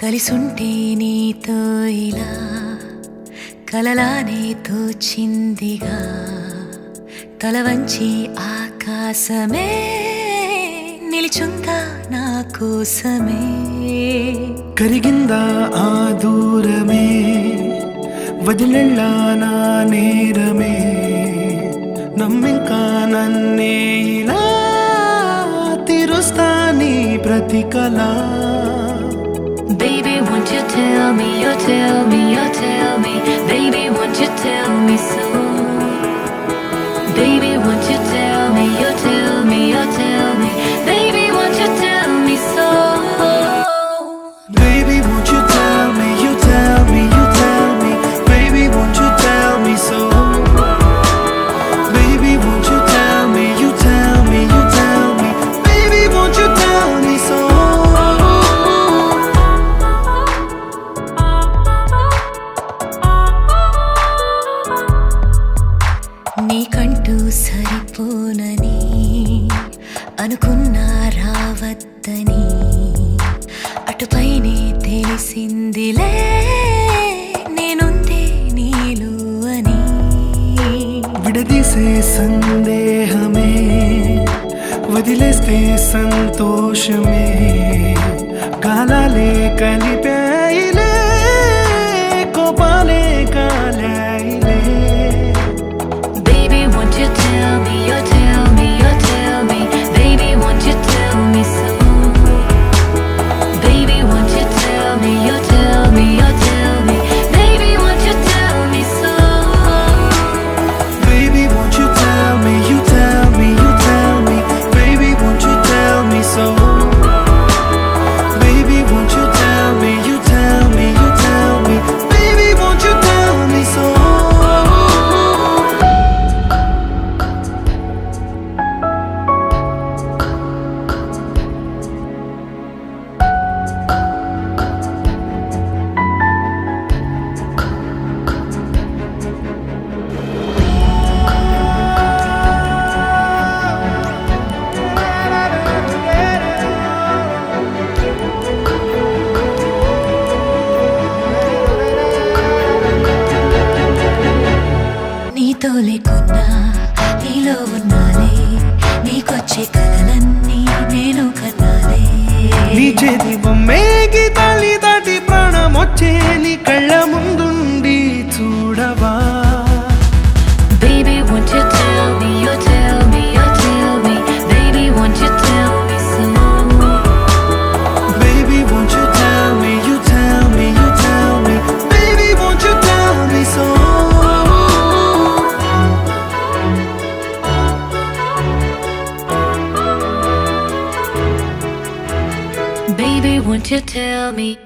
కలిసుంటే నీతో ఇలా కలలానే తోచిందిగా తల వంచి ఆకాశమే నిలిచుందా నా కోసమే కరిగిందా ఆ దూరమే వదిలెళ్ళా నా నేరమే నమ్మింకా నన్నే ఇలా తీరుస్తా నీ ప్రతి కళ Baby, won't you tell me, you tell me, you tell me Baby, won't you tell me so Baby, won't you tell me, you tell me, you tell me Baby, won't you tell me so Baby, won't you tell me, you tell me, you tell me Baby, won't you tell me so Baby, won't you tell me, you tell me, you tell me Baby, won't you tell me so నీకంటూ సరిపోనని అనుకున్నా రావద్దని అటుపైనే తెలిసిందిలే నేనుందే నీలో అని విడదీసే సందేహమే వదిలేస్తే సంతోషమే కాలాలే కలిపాయిలే కోపాలే కాలాయిలే Baby, won't you tell me, you tell me, you tell me Baby, won't you tell me so Baby, won't you tell me, you tell me, you tell me Baby, won't you tell me so Baby, won't you tell me, you tell me, you tell me Baby, won't you tell me so Baby, won't you tell me, you tell me, you tell me Baby, won't you tell me so నీతో లేకున్నా నీలో ఉన్నాలే నీకొచ్చే కలలన్నీ నేను కన్నాలే నీ చేతి బొమ్మే గీతాలి దాటి ప్రాణం వచ్చే నీ కళ్ళ ముందుండి చూడవా Baby, won't you tell me, you tell me, you tell me Baby, won't you tell me so Baby, won't you tell me, you tell me, you tell me Baby, won't you tell me so Baby, won't you tell me